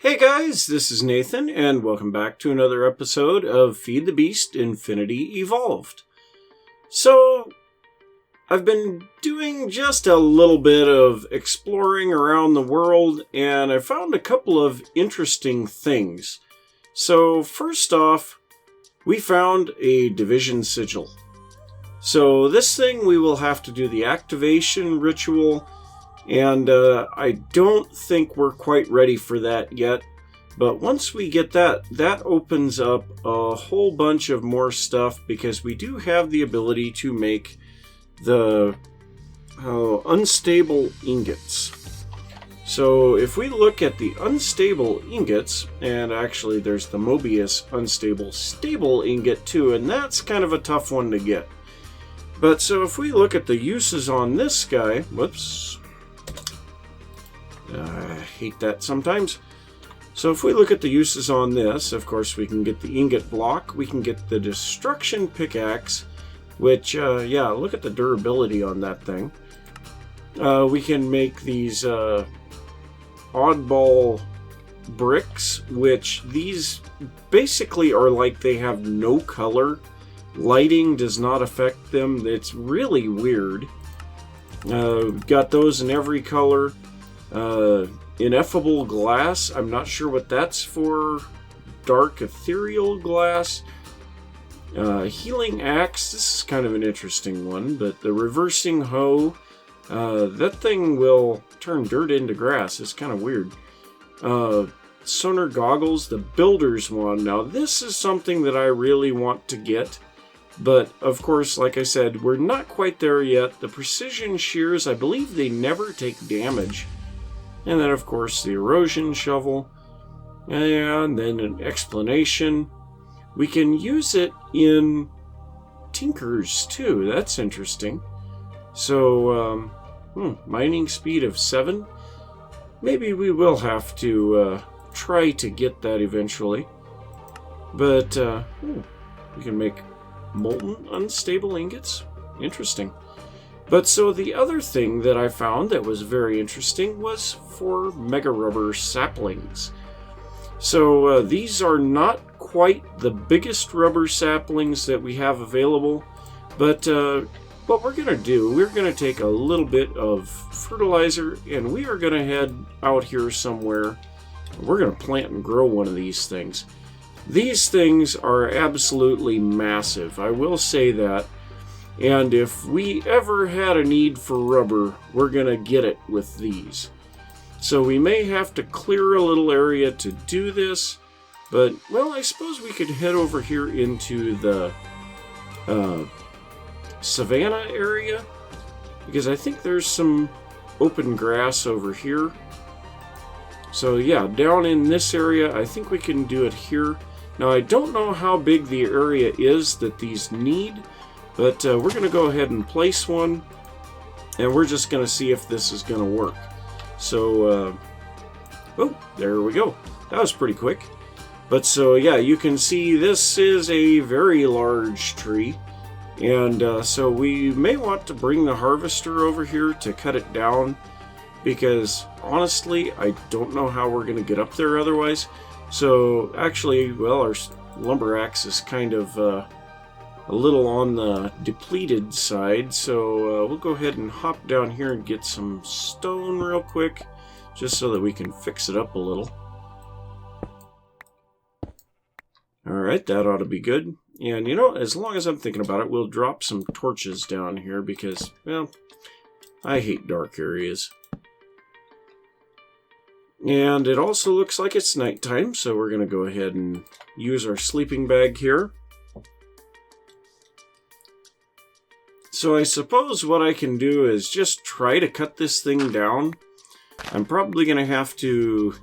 Hey guys, this is Nathan, and welcome back to another episode of Feed the Beast Infinity Evolved. So, I've been doing just a little bit of exploring around the world, and I found a couple of interesting things. So, first off, we found a division sigil. So, this thing we will have to do the activation ritual. And I don't think we're quite ready for that yet. But once we get that, that opens up a whole bunch of more stuff because we do have the ability to make the unstable ingots. So if we look at the unstable ingots, and actually there's the Mobius unstable stable ingot too, and that's kind of a tough one to get. But so if we look at the uses on this guy, whoops. I hate that sometimes. So if we look at the uses on this, of course we can get the ingot block, we can get the destruction pickaxe, which, yeah, look at the durability on that thing. We can make these oddball bricks, which these basically are like they have no color. Lighting does not affect them. It's really weird. We've got those in every color. Ineffable glass, I'm not sure what that's for. Dark ethereal glass. Healing axe, this is kind of an interesting one, but the reversing hoe, that thing will turn dirt into grass. It's kind of weird. Sonar goggles, the builder's one. Now this is something that I really want to get. But, of course, like I said, we're not quite there yet. The precision shears, I believe they never take damage. And then, of course, the erosion shovel. And then an explanation. We can use it in tinkers, too. That's interesting. So, mining speed of 7. Maybe we will have to try to get that eventually. But, we can make molten unstable ingots. Interesting. But so the other thing that I found that was very interesting was for mega rubber saplings. So these are not quite the biggest rubber saplings that we have available, but what we're going to do, we're going to take a little bit of fertilizer and we are going to head out here somewhere. We're going to plant and grow one of these things. These things are absolutely massive, I will say that. And if we ever had a need for rubber, we're going to get it with these. So we may have to clear a little area to do this. But, well, I suppose we could head over here into the savanna area. Because I think there's some open grass over here. So yeah, down in this area, I think we can do it here. Now I don't know how big the area is that these need. But we're going to go ahead and place one, and we're just going to see if this is going to work. So, oh, there we go. That was pretty quick. But so, yeah, you can see this is a very large tree. And so we may want to bring the harvester over here to cut it down. Because, honestly, I don't know how we're going to get up there otherwise. So, actually, well, our lumber axe is kind of a little on the depleted side, so we'll go ahead and hop down here and get some stone real quick, just so that we can fix it up a little. Alright, that ought to be good. And you know, as long as I'm thinking about it, we'll drop some torches down here because, well, I hate dark areas. And it also looks like it's nighttime, so we're going to go ahead and use our sleeping bag here. So I suppose what I can do is just try to cut this thing down. I'm probably going to have to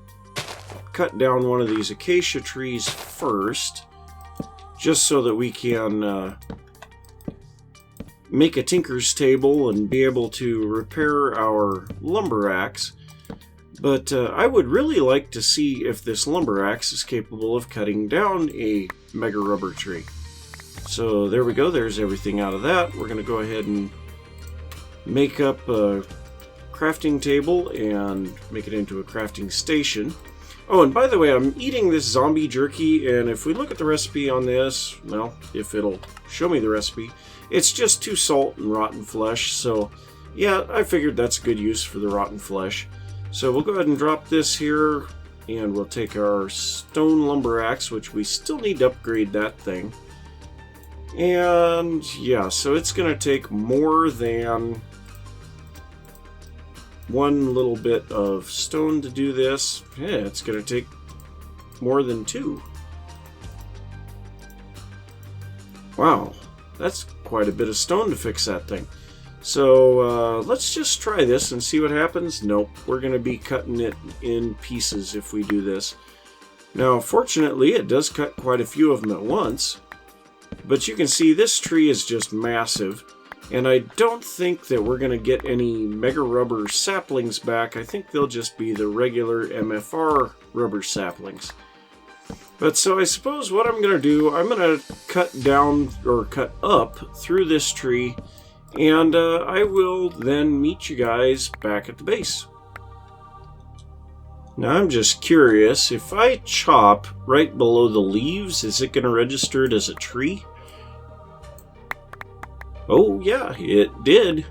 cut down one of these acacia trees first, just so that we can make a tinker's table and be able to repair our lumber axe. But I would really like to see if this lumber axe is capable of cutting down a mega rubber tree. So there we go, there's everything out of that. We're going to go ahead and make up a crafting table and make it into a crafting station. Oh, and by the way, I'm eating this zombie jerky, and if we look at the recipe on this, well, if it'll show me the recipe, it's just 2 salt and rotten flesh, so yeah, I figured that's a good use for the rotten flesh. So we'll go ahead and drop this here, and we'll take our stone lumber axe, which we still need to upgrade that thing. And yeah, so it's going to take more than one little bit of stone to do this. Yeah, it's going to take more than 2. Wow, that's quite a bit of stone to fix that thing. So let's just try this and see what happens. Nope, we're going to be cutting it in pieces if we do this. Now, fortunately, it does cut quite a few of them at once. But you can see this tree is just massive. And I don't think that we're going to get any mega rubber saplings back. I think they'll just be the regular MFR rubber saplings. But so I suppose what I'm going to do, I'm going to cut down or cut up through this tree. And I will then meet you guys back at the base. Now I'm just curious, if I chop right below the leaves, is it going to register it as a tree? Oh yeah, it did.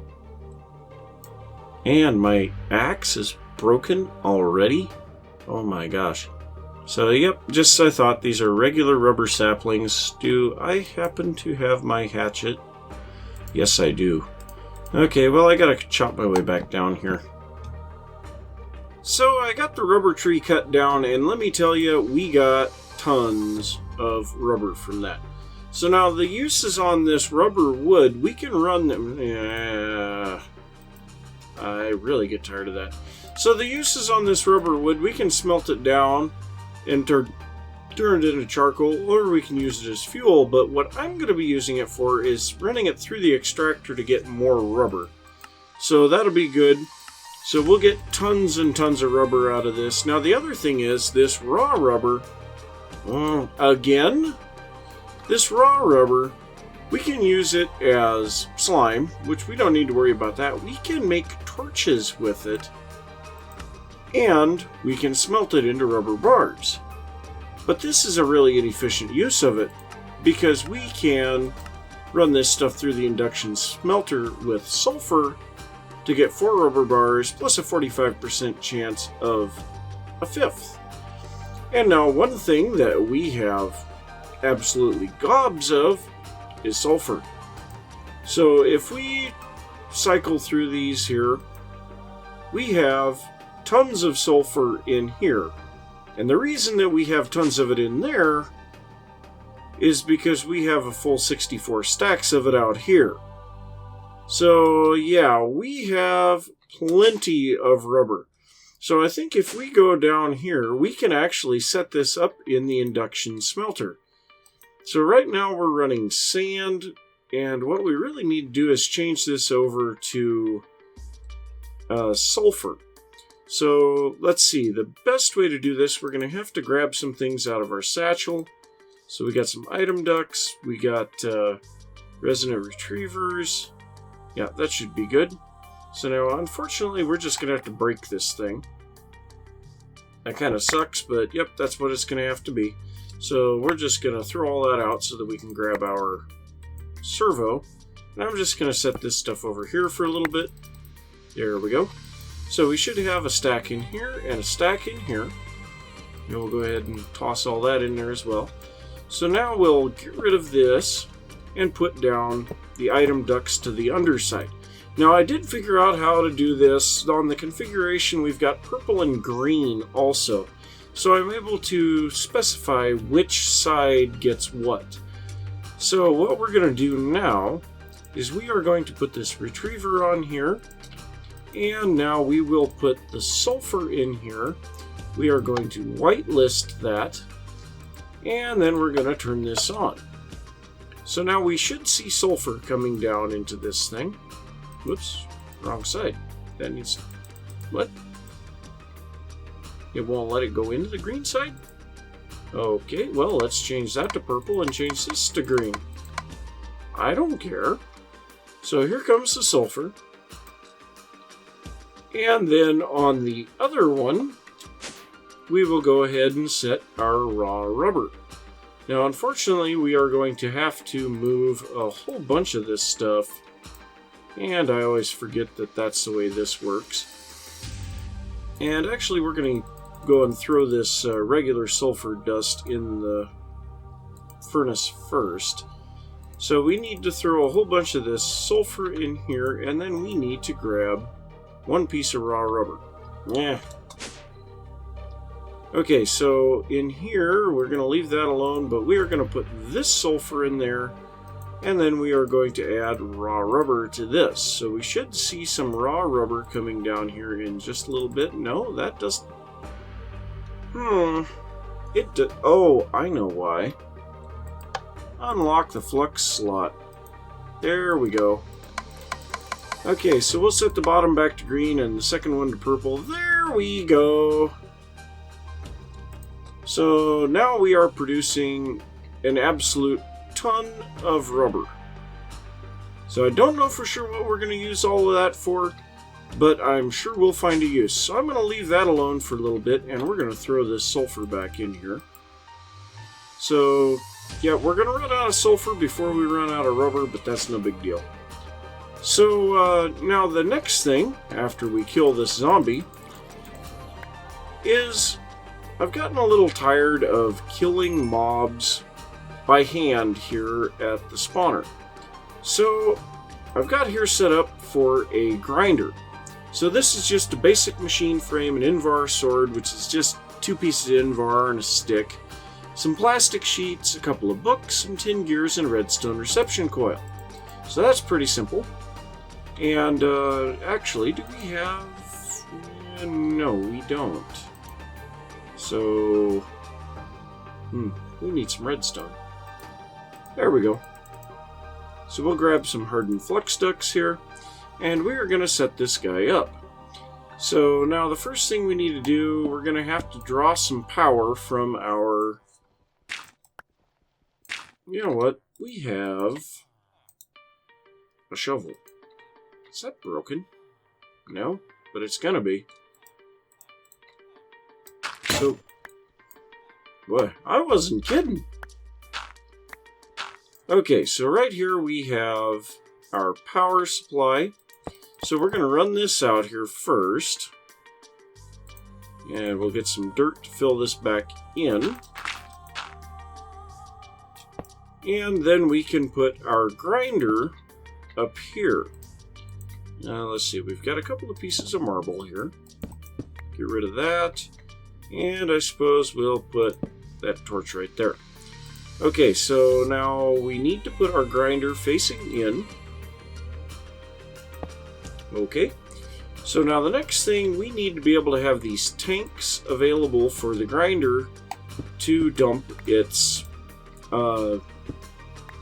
And my axe is broken already? Oh my gosh. So yep, just as I thought, these are regular rubber saplings. Do I happen to have my hatchet? Yes, I do. Okay, well, I gotta chop my way back down here. So I got the rubber tree cut down, and let me tell you, we got tons of rubber from that. So now the uses on this rubber wood, we can run them. I really get tired of that. So the uses on this rubber wood, we can smelt it down and turn it into charcoal, or we can use it as fuel. But what I'm going to be using it for is running it through the extractor to get more rubber. So that'll be good. So we'll get tons and tons of rubber out of this. Now the other thing is this raw rubber, again, this raw rubber, we can use it as slime, which we don't need to worry about that. We can make torches with it, and we can smelt it into rubber bars. But this is a really inefficient use of it, because we can run this stuff through the induction smelter with sulfur to get 4 rubber bars, plus a 45% chance of a 5th. And now one thing that we have absolutely gobs of is sulfur. So if we cycle through these here, we have tons of sulfur in here. And the reason that we have tons of it in there is because we have a full 64 stacks of it out here. So yeah, we have plenty of rubber. So I think if we go down here, we can actually set this up in the induction smelter. So right now we're running sand, and what we really need to do is change this over to sulfur. So let's see, the best way to do this, we're going to have to grab some things out of our satchel. So we got some item ducts, we got resonant retrievers. Yeah, that should be good. So now, unfortunately, we're just going to have to break this thing. That kind of sucks, but yep, that's what it's going to have to be. So we're just going to throw all that out so that we can grab our servo. And I'm just going to set this stuff over here for a little bit. There we go. So we should have a stack in here and a stack in here. And we'll go ahead and toss all that in there as well. So now we'll get rid of this and put down the item ducts to the underside. Now I did figure out how to do this. On the configuration we've got purple and green also. So I'm able to specify which side gets what. So what we're going to do now is we are going to put this retriever on here. And now we will put the sulfur in here. We are going to whitelist that. And then we're going to turn this on. So now we should see sulfur coming down into this thing. Whoops, wrong side. That needs... What? It won't let it go into the green side? Okay, well, let's change that to purple and change this to green. I don't care. So here comes the sulfur. And then on the other one, we will go ahead and set our raw rubber. Now, unfortunately, we are going to have to move a whole bunch of this stuff, and I always forget that that's the way this works. And actually, we're going to go and throw this regular sulfur dust in the furnace first. So we need to throw a whole bunch of this sulfur in here, and then we need to grab one piece of raw rubber. Yeah. Okay, so in here, we're going to leave that alone, but we are going to put this sulfur in there, and then we are going to add raw rubber to this. So we should see some raw rubber coming down here in just a little bit. No, that doesn't... Oh, I know why. Unlock the flux slot. There we go. Okay, so we'll set the bottom back to green and the second one to purple. There we go. So now we are producing an absolute ton of rubber. So I don't know for sure what we're going to use all of that for, but I'm sure we'll find a use. So I'm going to leave that alone for a little bit, and we're going to throw this sulfur back in here. So, yeah, we're going to run out of sulfur before we run out of rubber, but that's no big deal. So, now the next thing, after we kill this zombie, is I've gotten a little tired of killing mobs by hand here at the spawner. So, I've got here set up for a grinder. So this is just a basic machine frame, an Invar sword, which is just 2 pieces of Invar and a stick, some plastic sheets, a couple of books, some tin gears, and a redstone reception coil. So that's pretty simple. And actually, do we have... no, we don't. So... we need some redstone. There we go. So we'll grab some hardened flux ducts here, and we are going to set this guy up. So now the first thing we need to do, we're going to have to draw some power from our... You know what? We have a shovel. Is that broken? No, but it's going to be. So, what? I wasn't kidding. Okay, so right here we have our power supply. So we're going to run this out here first. And we'll get some dirt to fill this back in. And then we can put our grinder up here. Now let's see, we've got a couple of pieces of marble here. Get rid of that. And I suppose we'll put that torch right there. Okay, so now we need to put our grinder facing in. Okay, so now the next thing, we need to be able to have these tanks available for the grinder to dump its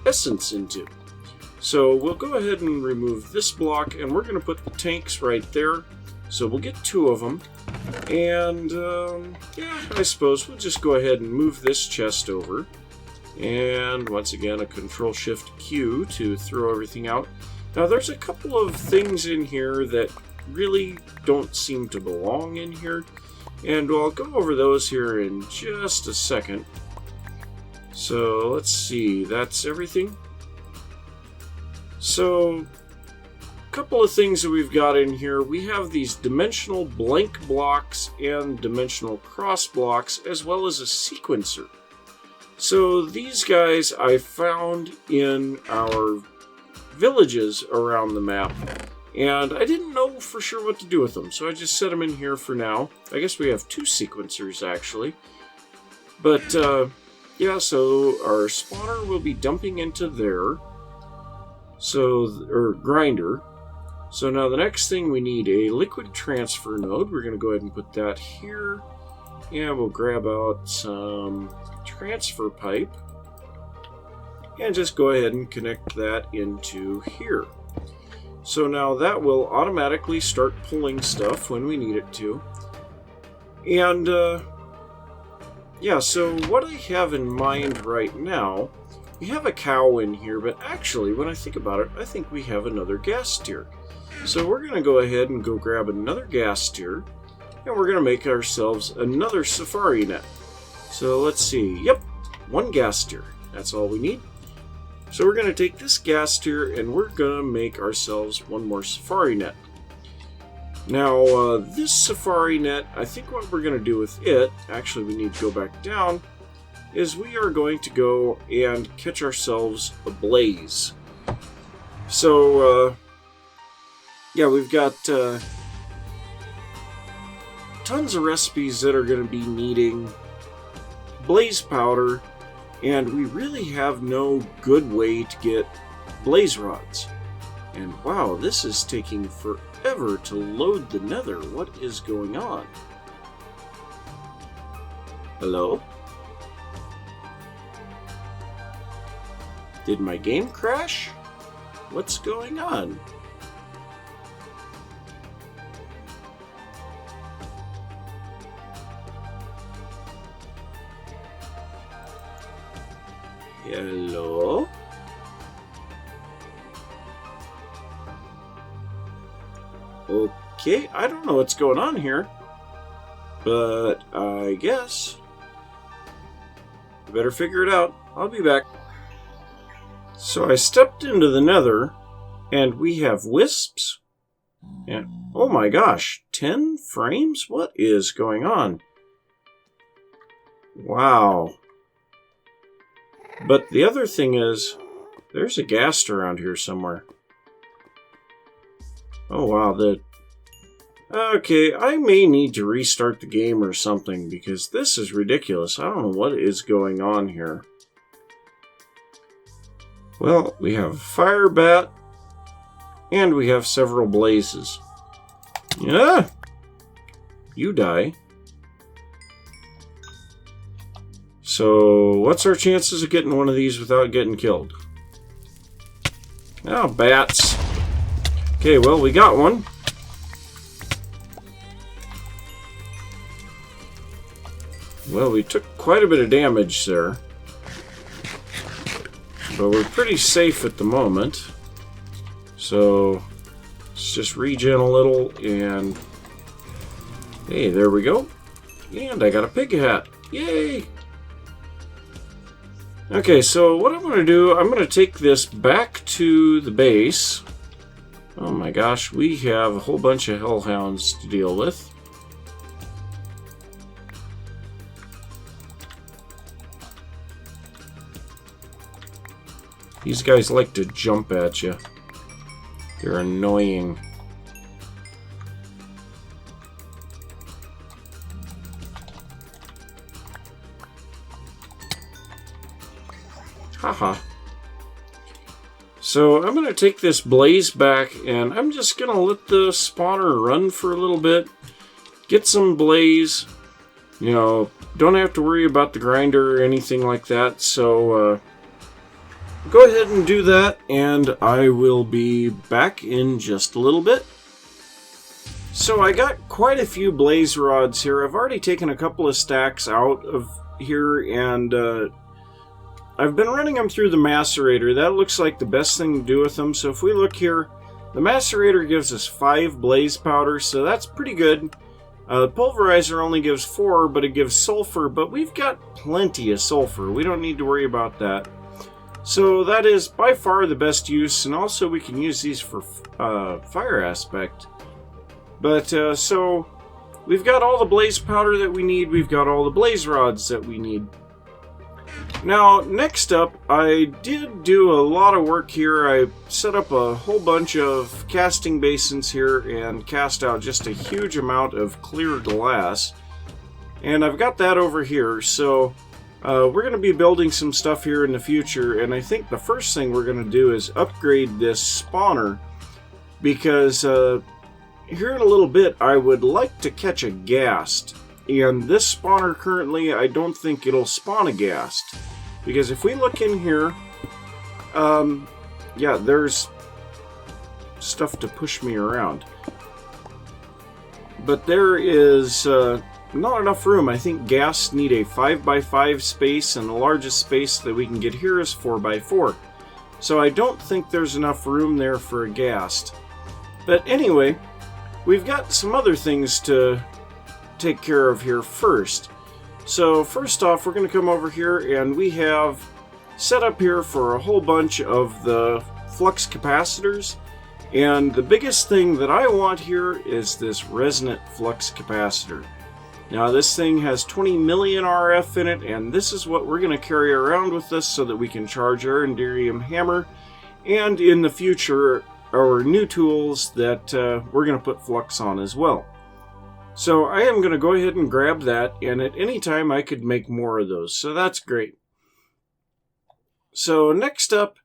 essence into. So we'll go ahead and remove this block, and we're going to put the tanks right there. So we'll get 2 of them. And, yeah, I suppose we'll just go ahead and move this chest over. And once again, a Control-Shift-Q to throw everything out. Now, there's a couple of things in here that really don't seem to belong in here. And I'll go over those here in just a second. So, let's see. That's everything. So, a couple of things that we've got in here. We have these dimensional blank blocks and dimensional cross blocks, as well as a sequencer. So these guys I found in our villages around the map, and I didn't know for sure what to do with them, so I just set them in here for now. I guess we have 2 sequencers actually. But yeah, so our spawner will be dumping into there. So, or grinder. So now the next thing, we need a liquid transfer node. We're going to go ahead and put that here. And we'll grab out some transfer pipe. And just go ahead and connect that into here. So now that will automatically start pulling stuff when we need it to. And, yeah, so what I have in mind right now, we have a cow in here, but actually, when I think about it, I think we have another gas steer. So we're going to go ahead and go grab another gas steer, and we're going to make ourselves another safari net. So let's see. Yep, 1 gas tier. That's all we need. So we're going to take this gas tier and we're going to make ourselves 1 more safari net. Now, this safari net, I think what we're going to do with it, actually we need to go back down, is we are going to go and catch ourselves a blaze. So, yeah, we've got tons of recipes that are going to be needing blaze powder, and we really have no good way to get blaze rods. And wow, this is taking forever to load the nether. What is going on? Hello? Did my game crash? What's going on? Hello? Okay, I don't know what's going on here, but I guess I better figure it out. I'll be back. So I stepped into the nether, and we have wisps, and oh my gosh, 10 frames? What is going on? Wow. But the other thing is, there's a ghast around here somewhere. Oh wow, okay, I may need to restart the game or something, because this is ridiculous. I don't know what is going on here. Well, we have a fire bat, and we have several blazes. Yeah! You die. So, what's our chances of getting one of these without getting killed? Oh, bats. Okay, well, we got one. Well, we took quite a bit of damage there. But we're pretty safe at the moment. So, let's just regen a little and... Hey, there we go. And I got a pig hat. Yay! Okay, so what I'm going to do, I'm going to take this back to the base. Oh my gosh, we have a whole bunch of hellhounds to deal with. These guys like to jump at you. They're annoying. Haha. So I'm going to take this blaze back and I'm just going to let the spawner run for a little bit. Get some blaze. You know, don't have to worry about the grinder or anything like that. So go ahead and do that and I will be back in just a little bit. So I got quite a few blaze rods here. I've already taken a couple of stacks out of here and I've been running them through the macerator. That looks like the best thing to do with them. So if we look here, the macerator gives us 5 blaze powder, so that's pretty good. The pulverizer only gives 4, but it gives sulfur, but we've got plenty of sulfur. We don't need to worry about that. So that is by far the best use, and also we can use these for fire aspect. But so we've got all the blaze powder that we need. We've got all the blaze rods that we need. Now, next up, I did do a lot of work here. I set up a whole bunch of casting basins here and cast out just a huge amount of clear glass. And I've got that over here, so we're going to be building some stuff here in the future. And I think the first thing we're going to do is upgrade this spawner, because here in a little bit, I would like to catch a ghast. And this spawner currently, I don't think it'll spawn a ghast. Because if we look in here, yeah, there's stuff to push me around. But there is not enough room. I think ghasts need a 5x5 space, and the largest space that we can get here is 4x4. So I don't think there's enough room there for a ghast. But anyway, we've got some other things to take care of here first. So first off, we're going to come over here, and we have set up here for a whole bunch of the flux capacitors. And the biggest thing that I want here is this resonant flux capacitor. Now this thing has 20 million RF in it, and this is what we're going to carry around with us so that we can charge our Enderium hammer, and in the future our new tools that we're going to put flux on as well. So I am going to go ahead and grab that, and at any time I could make more of those, so that's great. So next up,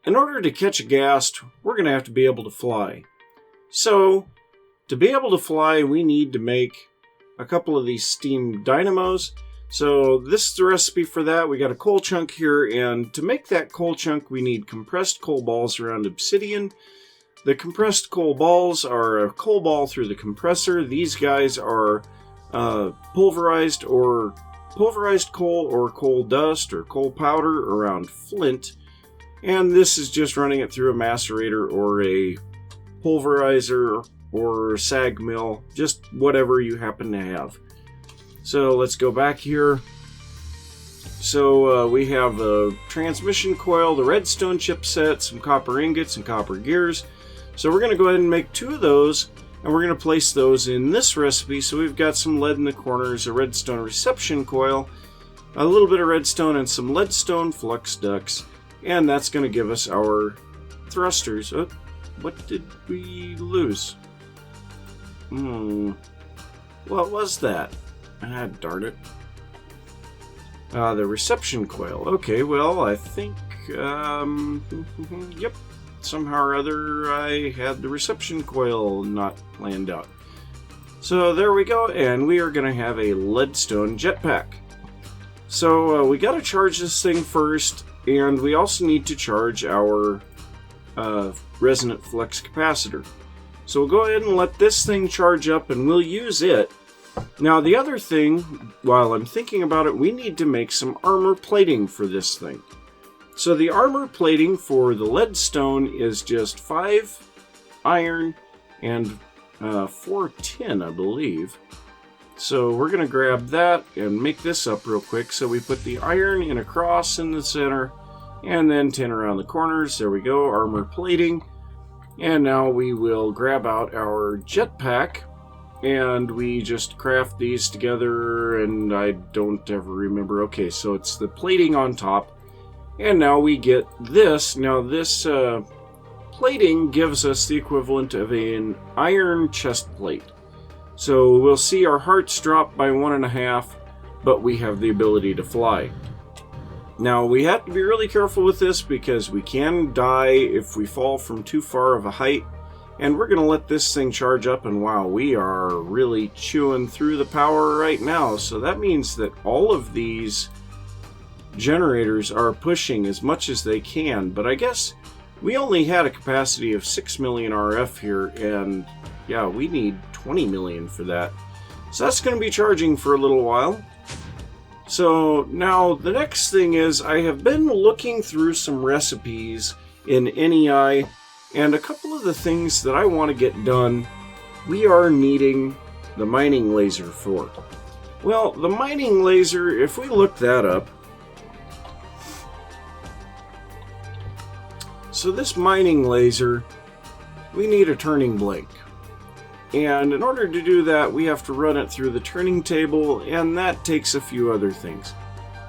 in order to catch a ghast, we're going to have to be able to fly. So to be able to fly, we need to make a couple of these steam dynamos. So this is the recipe for that. We got a coal chunk here, and to make that coal chunk, we need compressed coal balls around obsidian. The compressed coal balls are a coal ball through the compressor. These guys are pulverized coal or coal dust or coal powder around flint. And this is just running it through a macerator or a pulverizer or sag mill, just whatever you happen to have. So let's go back here. So we have a transmission coil, the redstone chipset, some copper ingots, and copper gears. So we're going to go ahead and make 2 of those, and we're going to place those in this recipe. So we've got some lead in the corners, a redstone reception coil, a little bit of redstone, and some leadstone flux ducts. And that's going to give us our thrusters. Oh, what did we lose? What was that? Ah, darn it. The reception coil. Okay, well, I think, yep. Somehow or other, I had the reception coil not planned out. So there we go, and we are going to have a leadstone jetpack. So we got to charge this thing first, and we also need to charge our resonant flux capacitor. So we'll go ahead and let this thing charge up, and we'll use it. Now the other thing, while I'm thinking about it, we need to make some armor plating for this thing. So the armor plating for the leadstone is just 5 iron and 4 tin, I believe. So we're going to grab that and make this up real quick. So we put the iron in a cross in the center, and then tin around the corners. There we go, armor plating. And now we will grab out our jetpack, and we just craft these together, and I don't ever remember. Okay, so it's the plating on top. And now we get this. Now this plating gives us the equivalent of an iron chest plate. So we'll see our hearts drop by 1.5, but we have the ability to fly. Now we have to be really careful with this because we can die if we fall from too far of a height. And we're going to let this thing charge up, and wow, we are really chewing through the power right now. So that means that all of these generators are pushing as much as they can, but I guess we only had a capacity of 6 million RF here, and yeah, we need 20 million for that. So that's going to be charging for a little while. So now the next thing is, I have been looking through some recipes in NEI, and a couple of the things that I want to get done, we are needing the mining laser for. Well, the mining laser, if we look that up, so this mining laser, we need a turning blank. And in order to do that, we have to run it through the turning table, and that takes a few other things.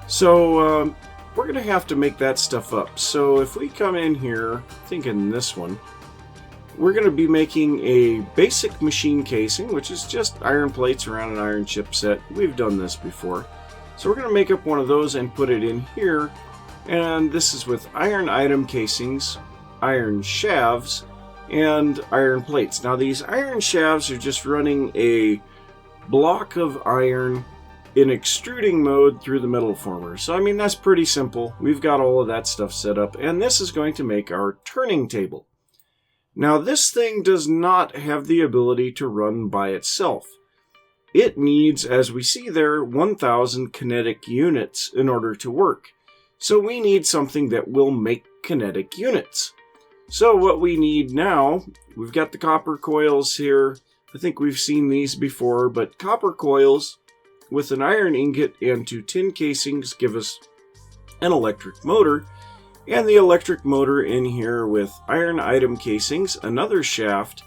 So we're going to have to make that stuff up. So if we come in here, I think in this one, we're going to be making a basic machine casing, which is just iron plates around an iron chipset. We've done this before. So we're going to make up one of those and put it in here. And this is with iron item casings, iron shafts, and iron plates. Now these iron shafts are just running a block of iron in extruding mode through the metal former. So I mean, that's pretty simple. We've got all of that stuff set up, and this is going to make our turning table. Now this thing does not have the ability to run by itself. It needs, as we see there, 1,000 kinetic units in order to work. So we need something that will make kinetic units. So what we need now, we've got the copper coils here, I think we've seen these before, but copper coils with an iron ingot and 2 tin casings give us an electric motor. And the electric motor in here with iron item casings, another shaft,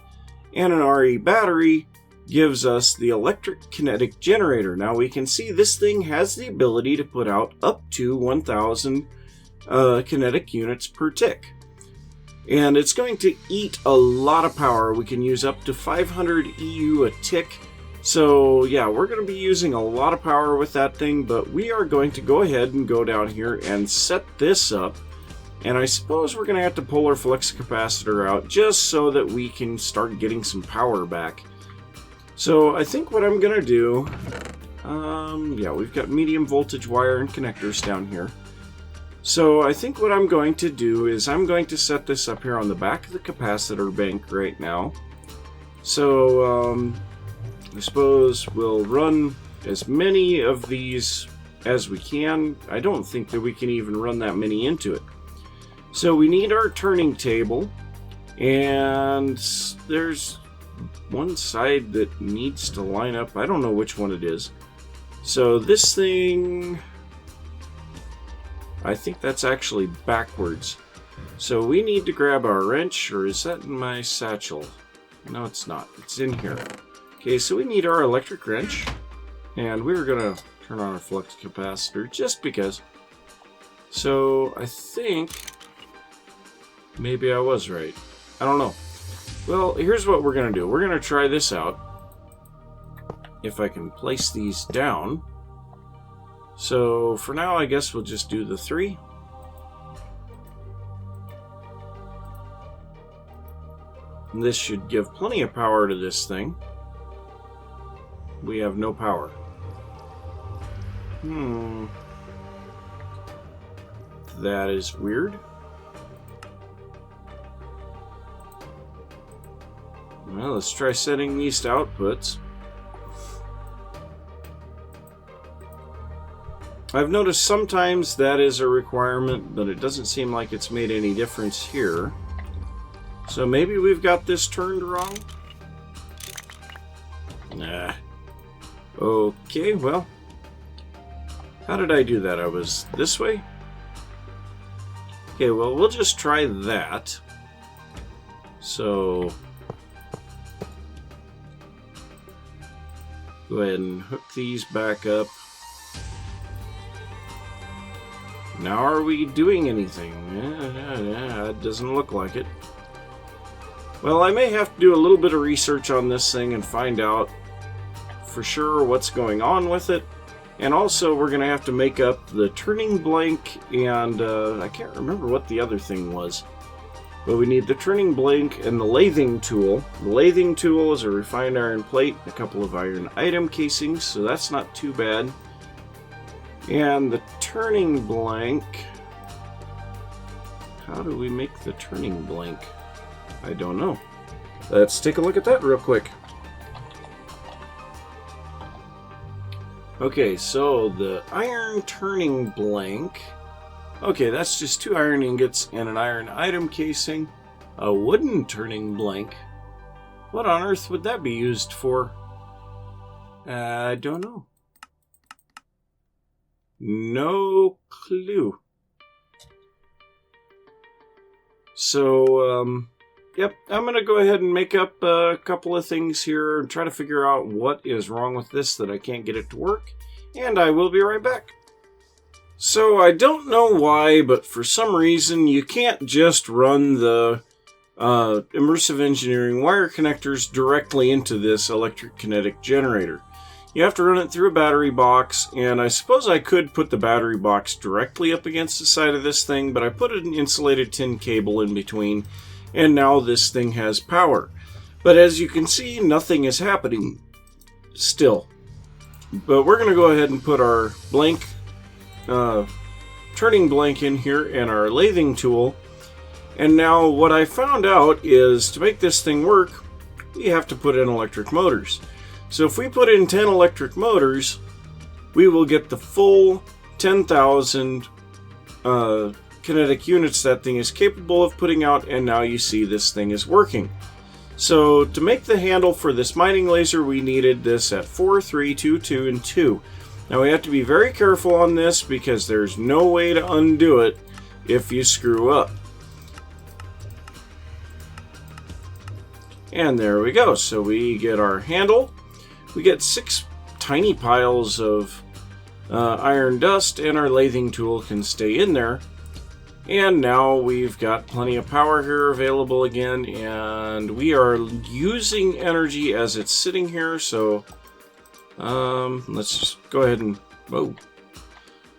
and an RE battery gives us the electric kinetic generator. Now we can see this thing has the ability to put out up to 1,000 kinetic units per tick. And it's going to eat a lot of power. We can use up to 500 EU a tick. So yeah, we're going to be using a lot of power with that thing, but we are going to go ahead and go down here and set this up. And I suppose we're going to have to pull our flux capacitor out just so that we can start getting some power back. So I think what I'm going to do, yeah, we've got medium voltage wire and connectors down here. So I think what I'm going to do is I'm going to set this up here on the back of the capacitor bank right now. So I suppose we'll run as many of these as we can. I don't think that we can even run that many into it. So we need our turning table, and there's one side that needs to line up. I don't know which one it is. So this thing, I think that's actually backwards. So we need to grab our wrench, or is that in my satchel? No, it's not. It's in here. Okay, so we need our electric wrench, and we're going to turn on our flux capacitor just because. So I think maybe I was right. I don't know. Well, here's what we're going to do. We're going to try this out. If I can place these down. So for now, I guess we'll just do the 3. And this should give plenty of power to this thing. We have no power. That is weird. Well, let's try setting these to outputs. I've noticed sometimes that is a requirement, but it doesn't seem like it's made any difference here. So maybe we've got this turned wrong? Nah. Okay, well. How did I do that? I was this way? Okay, well, we'll just try that. So go ahead and hook these back up. Now are we doing anything? It doesn't look like it. Well, I may have to do a little bit of research on this thing and find out for sure what's going on with it. And also we're going to have to make up the turning blank and I can't remember what the other thing was. But we need the turning blank and the lathing tool. The lathing tool is a refined iron plate, a couple of iron item casings, so that's not too bad. And the turning blank, how do we make the turning blank? I don't know. Let's take a look at that real quick. Okay, so the iron turning blank. Okay, that's just 2 iron ingots and an iron item casing. A wooden turning blank. What on earth would that be used for? I don't know. No clue. So, yep, I'm going to go ahead and make up a couple of things here and try to figure out what is wrong with this that I can't get it to work. And I will be right back. So, I don't know why, but for some reason you can't just run the immersive engineering wire connectors directly into this electric kinetic generator. You have to run it through a battery box, and I suppose I could put the battery box directly up against the side of this thing, but I put an insulated tin cable in between, and now this thing has power. But as you can see, nothing is happening still. But we're going to go ahead and put our blank, turning blank in here and our lathing tool. And now what I found out is to make this thing work, we have to put in electric motors. So if we put in 10 electric motors, we will get the full 10,000 kinetic units that thing is capable of putting out, and now you see this thing is working. So to make the handle for this mining laser, we needed this at 4, 3, 2, 2, and 2. Now we have to be very careful on this because there's no way to undo it if you screw up. And there we go. So we get our handle. We get 6 tiny piles of iron dust, and our lathing tool can stay in there. And now we've got plenty of power here available again, and we are using energy as it's sitting here, so let's just go ahead and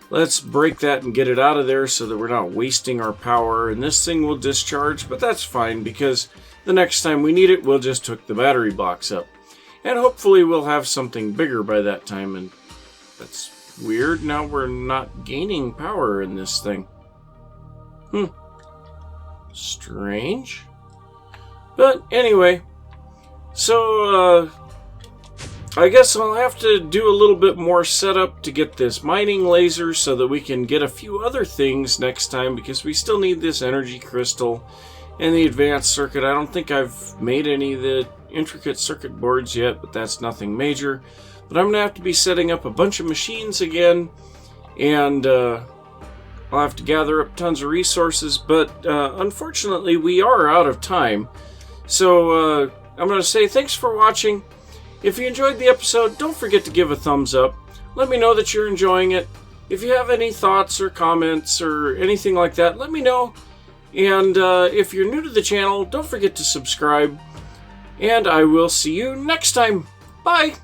let's break that and get it out of there so that we're not wasting our power. And this thing will discharge, but that's fine because the next time we need it, we'll just hook the battery box up. And hopefully we'll have something bigger by that time. And that's weird. Now we're not gaining power in this thing. Strange. But anyway, so I guess I'll have to do a little bit more setup to get this mining laser so that we can get a few other things next time, because we still need this energy crystal and the advanced circuit. I don't think I've made any of the intricate circuit boards yet, but that's nothing major. But I'm going to have to be setting up a bunch of machines again, and I'll have to gather up tons of resources, but unfortunately we are out of time. So I'm going to say thanks for watching. If you enjoyed the episode, don't forget to give a thumbs up. Let me know that you're enjoying it. If you have any thoughts or comments or anything like that, let me know. And if you're new to the channel, don't forget to subscribe. And I will see you next time. Bye!